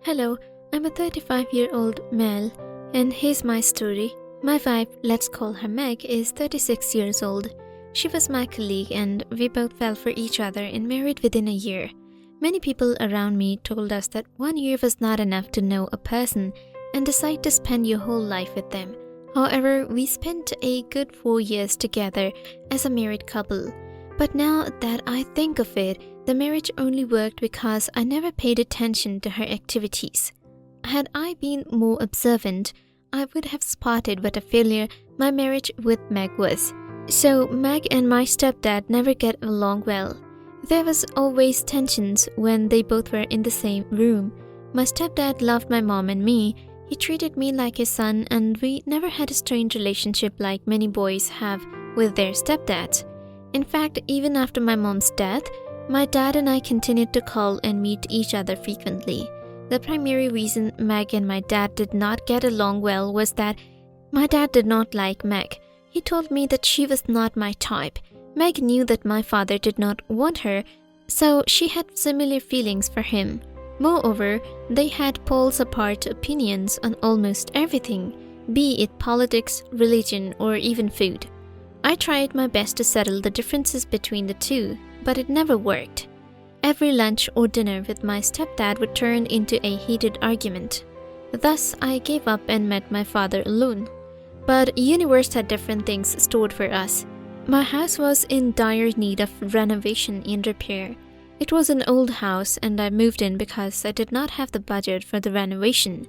Hello, I'm a 35-year-old male, and here's my story. My wife, let's call her Meg, is 36 years old. She was my colleague, and we both fell for each other and married within a year. Many people around me told us that 1 year was not enough to know a person and decide to spend your whole life with them. However, we spent a good 4 years together as a married couple. But now that I think of it, the marriage only worked because I never paid attention to her activities. Had I been more observant, I would have spotted what a failure my marriage with Meg was. So Meg and my stepdad never get along well. There was always tensions when they both were in the same room. My stepdad loved my mom and me. He treated me like his son, and we never had a strained relationship like many boys have with their stepdads. In fact, even after my mom's death, my dad and I continued to call and meet each other frequently. The primary reason Meg and my dad did not get along well was that my dad did not like Meg. He told me that she was not my type. Meg knew that my father did not want her, so she had similar feelings for him. Moreover, they had poles apart opinions on almost everything, be it politics, religion, or even food. I tried my best to settle the differences between the two, but it never worked. Every lunch or dinner with my stepdad would turn into a heated argument. Thus, I gave up and met my father alone. But universe had different things stored for us. My house was in dire need of renovation and repair. It was an old house, and I moved in because I did not have the budget for the renovation.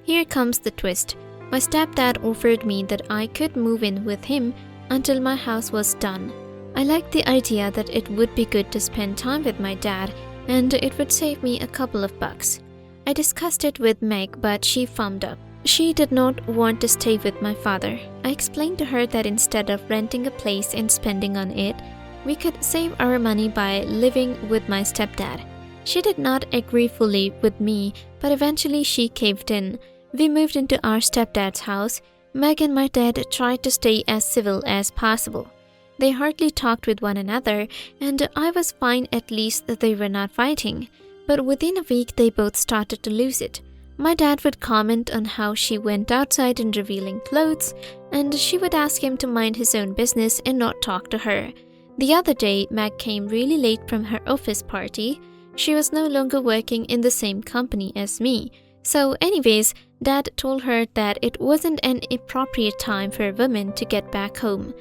Here comes the twist. My stepdad offered me that I could move in with him until my house was done. I liked the idea that it would be good to spend time with my dad, and it would save me a couple of bucks. I discussed it with Meg, but she foamed up. She did not want to stay with my father. I explained to her that instead of renting a place and spending on it, we could save our money by living with my stepdad. She did not agree fully with me, but eventually she caved in. We moved into our stepdad's house. Meg and my dad tried to stay as civil as possible. They hardly talked with one another, and I was fine at least that they were not fighting. But within a week, they both started to lose it. My dad would comment on how she went outside in revealing clothes, and she would ask him to mind his own business and not talk to her. The other day, Meg came really late from her office party. She was no longer working in the same company as me. So anyways, Dad told her that it wasn't an appropriate time for a woman to get back home.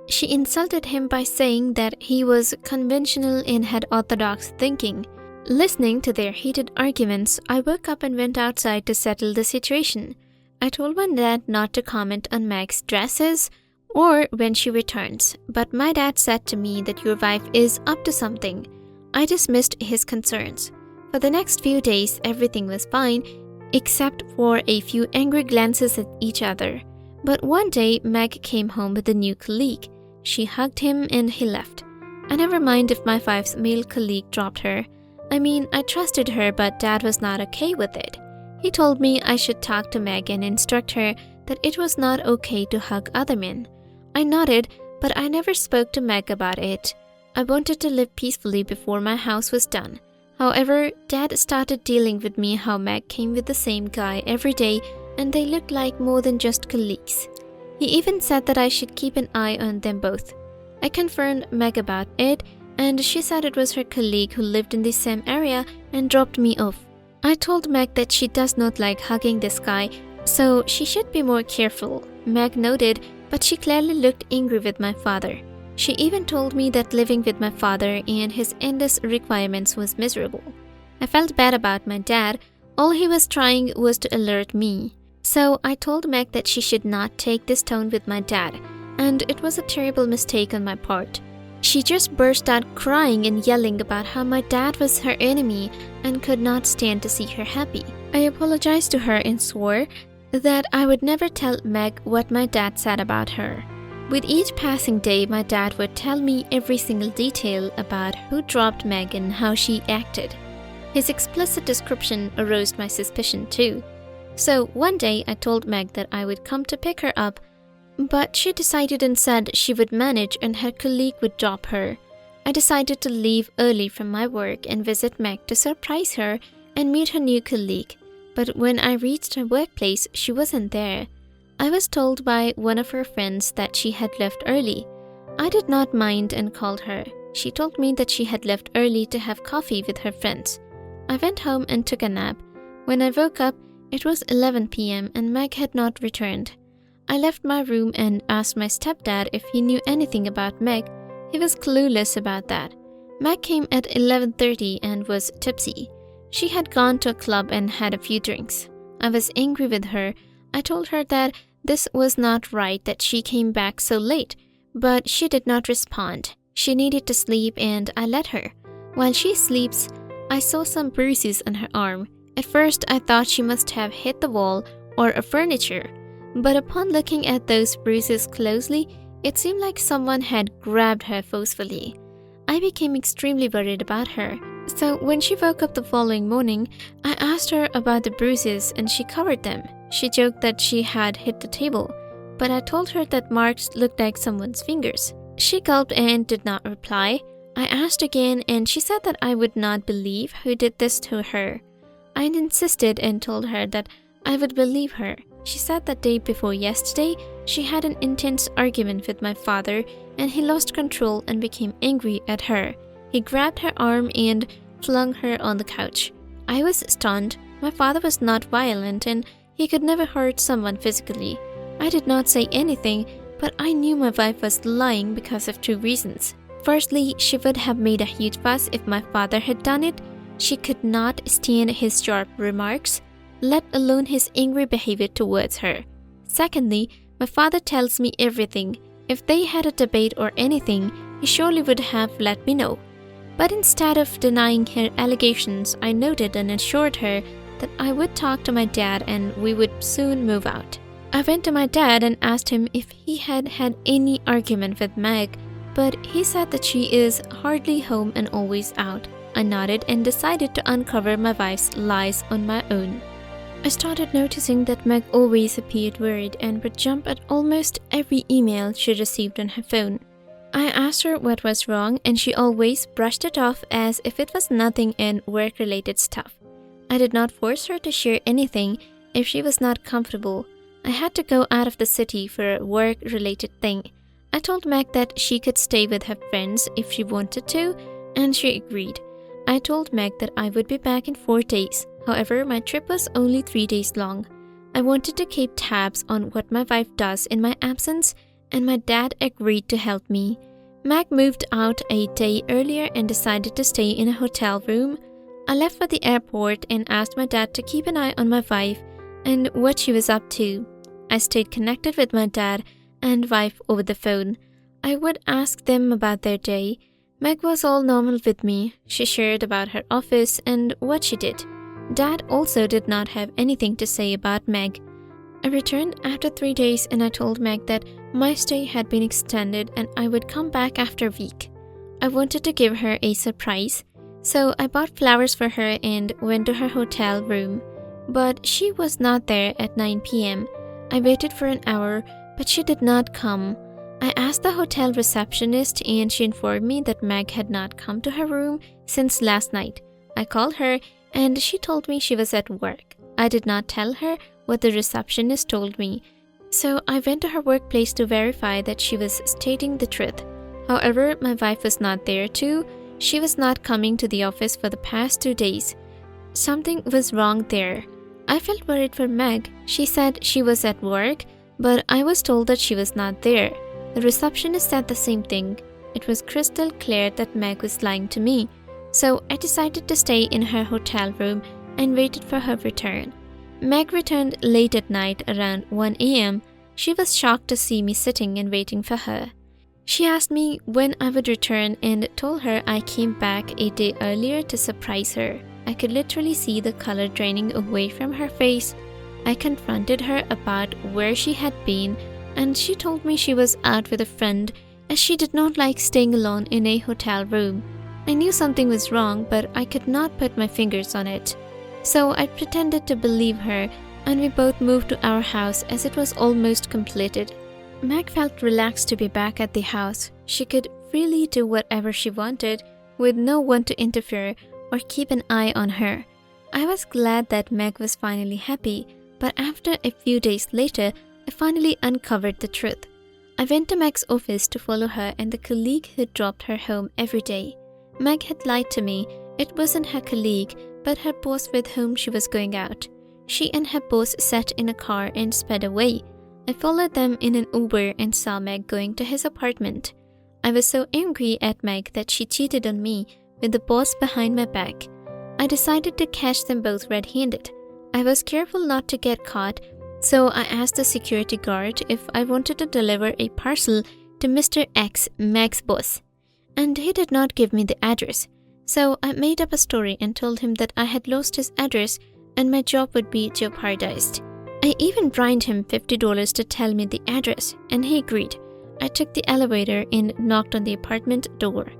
She insulted him by saying that he was conventional and had orthodox thinking. Listening to their heated arguments, I woke up and went outside to settle the situation. I told my dad not to comment on Meg's dresses or when she returns, but my dad said to me that your wife is up to something. I dismissed his concerns. For the next few days, everything was fine, except for a few angry glances at each other. But one day, Meg came home with a new colleague. She hugged him and he left. I never mind if my wife's male colleague dropped her. I trusted her, but Dad was not okay with it. He told me I should talk to Meg and instruct her that it was not okay to hug other men. I nodded, but I never spoke to Meg about it. I wanted to live peacefully before my house was done. However, Dad started dealing with me how Meg came with the same guy every day, and they looked like more than just colleagues. He even said that I should keep an eye on them both. I confirmed Meg about it, and she said it was her colleague who lived in the same area and dropped me off. I told Meg that she does not like hugging this guy, so she should be more careful. Meg nodded, but she clearly looked angry with my father. She even told me that living with my father and his endless requirements was miserable. I felt bad about my dad. All he was trying was to alert me. So I told Meg that she should not take this tone with my dad, and it was a terrible mistake on my part. She just burst out crying and yelling about how my dad was her enemy and could not stand to see her happy. I apologized to her and swore that I would never tell Meg what my dad said about her. With each passing day, my dad would tell me every single detail about who dropped Meg and how she acted. His explicit description aroused my suspicion too. So one day I told Meg that I would come to pick her up, but she decided and said she would manage and her colleague would drop her. I decided to leave early from my work and visit Meg to surprise her and meet her new colleague. but when I reached her workplace, she wasn't there. I was told by one of her friends that she had left early. I did not mind and called her. She told me that she had left early to have coffee with her friends. I went home and took a nap. When I woke up, it was 11 p.m. and Meg had not returned. I left my room and asked my stepdad if he knew anything about Meg. He was clueless about that. Meg came at 11:30 and was tipsy. She had gone to a club and had a few drinks. I was angry with her. I told her that this was not right that she came back so late, but she did not respond. She needed to sleep and I let her. While she sleeps, I saw some bruises on her arm. At first, I thought she must have hit the wall or a furniture, but upon looking at those bruises closely, it seemed like someone had grabbed her forcefully. I became extremely worried about her. So when she woke up the following morning, I asked her about the bruises and she covered them. She joked that she had hit the table, but I told her that marks looked like someone's fingers. She gulped and did not reply. I asked again and she said that I would not believe who did this to her. I insisted and told her that I would believe her. She said that day before yesterday, she had an intense argument with my father and he lost control and became angry at her. He grabbed her arm and flung her on the couch. I was stunned. My father was not violent and he could never hurt someone physically. I did not say anything, but I knew my wife was lying because of two reasons. Firstly, she would have made a huge fuss if my father had done it. She could not stand his sharp remarks, let alone his angry behavior towards her. Secondly, my father tells me everything. If they had a debate or anything, he surely would have let me know. But instead of denying her allegations, I noted and assured her that I would talk to my dad and we would soon move out. I went to my dad and asked him if he had had any argument with Meg, but he said that she is hardly home and always out. I nodded and decided to uncover my wife's lies on my own. I started noticing that Meg always appeared worried and would jump at almost every email she received on her phone. I asked her what was wrong and she always brushed it off as if it was nothing and work-related stuff. I did not force her to share anything if she was not comfortable. I had to go out of the city for a work-related thing. I told Meg that she could stay with her friends if she wanted to, and she agreed. I told Meg that I would be back in 4 days. However, my trip was only 3 days long. I wanted to keep tabs on what my wife does in my absence, and my dad agreed to help me. Meg moved out a day earlier and decided to stay in a hotel room. I left for the airport and asked my dad to keep an eye on my wife and what she was up to. I stayed connected with my dad and wife over the phone. I would ask them about their day. Meg was all normal with me. She shared about her office and what she did. Dad also did not have anything to say about Meg. I returned after 3 days and I told Meg that my stay had been extended and I would come back after a week. I wanted to give her a surprise, so I bought flowers for her and went to her hotel room. But she was not there at 9 p.m. I waited for an hour, but she did not come. I asked the hotel receptionist and she informed me that Meg had not come to her room since last night. I called her and she told me she was at work. I did not tell her what the receptionist told me, so I went to her workplace to verify that she was stating the truth. However, my wife was not there too. She was not coming to the office for the past 2 days. Something was wrong there. I felt worried for Meg. She said she was at work, but I was told that she was not there. The receptionist said the same thing. It was crystal clear that Meg was lying to me. So I decided to stay in her hotel room and waited for her return. Meg returned late at night around 1 a.m. She was shocked to see me sitting and waiting for her. She asked me when I would return and told her I came back a day earlier to surprise her. I could literally see the color draining away from her face. I confronted her about where she had been and she told me she was out with a friend as she did not like staying alone in a hotel room. I knew something was wrong, but I could not put my fingers on it. So I pretended to believe her and we both moved to our house as it was almost completed. Meg felt relaxed to be back at the house. She could freely do whatever she wanted with no one to interfere or keep an eye on her. I was glad that Meg was finally happy, but after a few days later, I finally uncovered the truth. I went to Meg's office to follow her and the colleague who dropped her home every day. Meg had lied to me. It wasn't her colleague, but her boss with whom she was going out. She and her boss sat in a car and sped away. I followed them in an Uber and saw Meg going to his apartment. I was so angry at Meg that she cheated on me with the boss behind my back. I decided to catch them both red-handed. I was careful not to get caught, so I asked the security guard if I wanted to deliver a parcel to Mr. X, Meg's boss. And he did not give me the address. So I made up a story and told him that I had lost his address and my job would be jeopardized. I even brined him $50 to tell me the address, and he agreed. I took the elevator and knocked on the apartment door.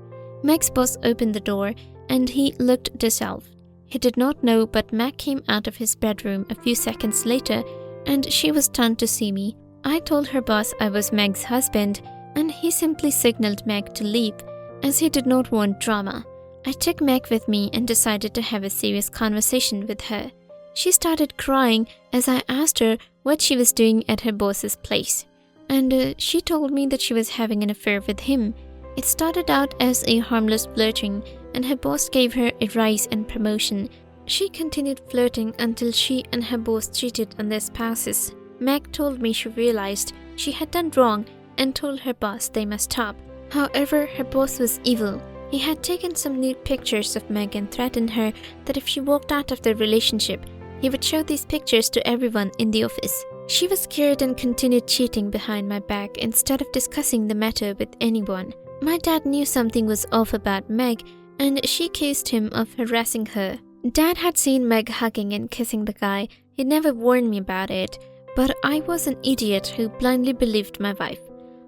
Meg's boss opened the door and he looked dissolved. He did not know, but Meg came out of his bedroom a few seconds later and she was stunned to see me. I told her boss I was Meg's husband and he simply signaled Meg to leave as he did not want drama. I took Meg with me and decided to have a serious conversation with her. She started crying as I asked her what she was doing at her boss's place. And she told me that she was having an affair with him. It started out as a harmless flirting and her boss gave her a rise and promotion. She continued flirting until she and her boss cheated on their spouses. Meg told me she realized she had done wrong and told her boss they must stop. However, her boss was evil. He had taken some nude pictures of Meg and threatened her that if she walked out of the relationship, he would show these pictures to everyone in the office. She was scared and continued cheating behind my back instead of discussing the matter with anyone. My dad knew something was off about Meg and she accused him of harassing her. Dad had seen Meg hugging and kissing the guy. He never warned me about it, but I was an idiot who blindly believed my wife.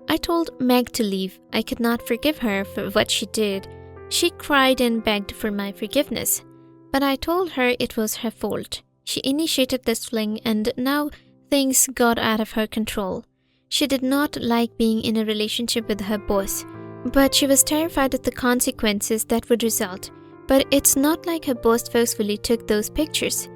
I told Meg to leave. I could not forgive her for what she did. She cried and begged for my forgiveness, but I told her it was her fault. She initiated this fling and now things got out of her control. She did not like being in a relationship with her boss, but she was terrified of the consequences that would result. But it's not like her boss forcefully took those pictures.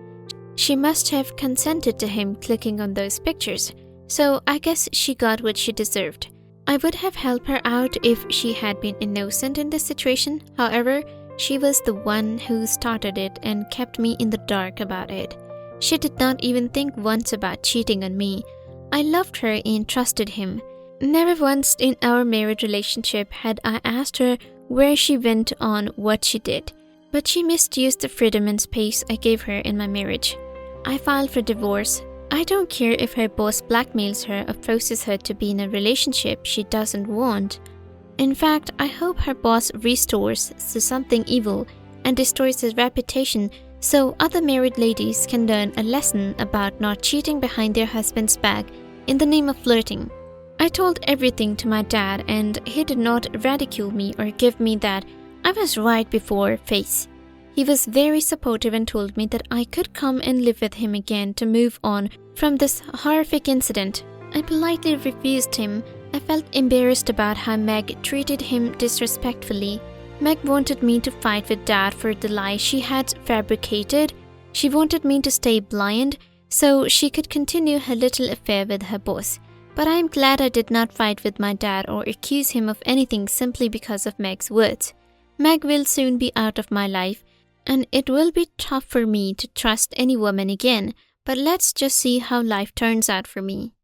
She must have consented to him clicking on those pictures, so I guess she got what she deserved. I would have helped her out if she had been innocent in this situation. However, she was the one who started it and kept me in the dark about it. She did not even think once about cheating on me. I loved her and trusted him. Never once in our married relationship had I asked her where she went on what she did, but she misused the freedom and space I gave her in my marriage. I filed for divorce. I don't care if her boss blackmails her or forces her to be in a relationship she doesn't want. In fact, I hope her boss restores to something evil and destroys his reputation so other married ladies can learn a lesson about not cheating behind their husband's back in the name of flirting. I told everything to my dad and he did not ridicule me or give me that I was right before face. He was very supportive and told me that I could come and live with him again to move on from this horrific incident. I politely refused him. I felt embarrassed about how Meg treated him disrespectfully. Meg wanted me to fight with Dad for the lie she had fabricated. She wanted me to stay blind so she could continue her little affair with her boss. But I am glad I did not fight with my dad or accuse him of anything simply because of Meg's words. Meg will soon be out of my life, and it will be tough for me to trust any woman again, but let's just see how life turns out for me.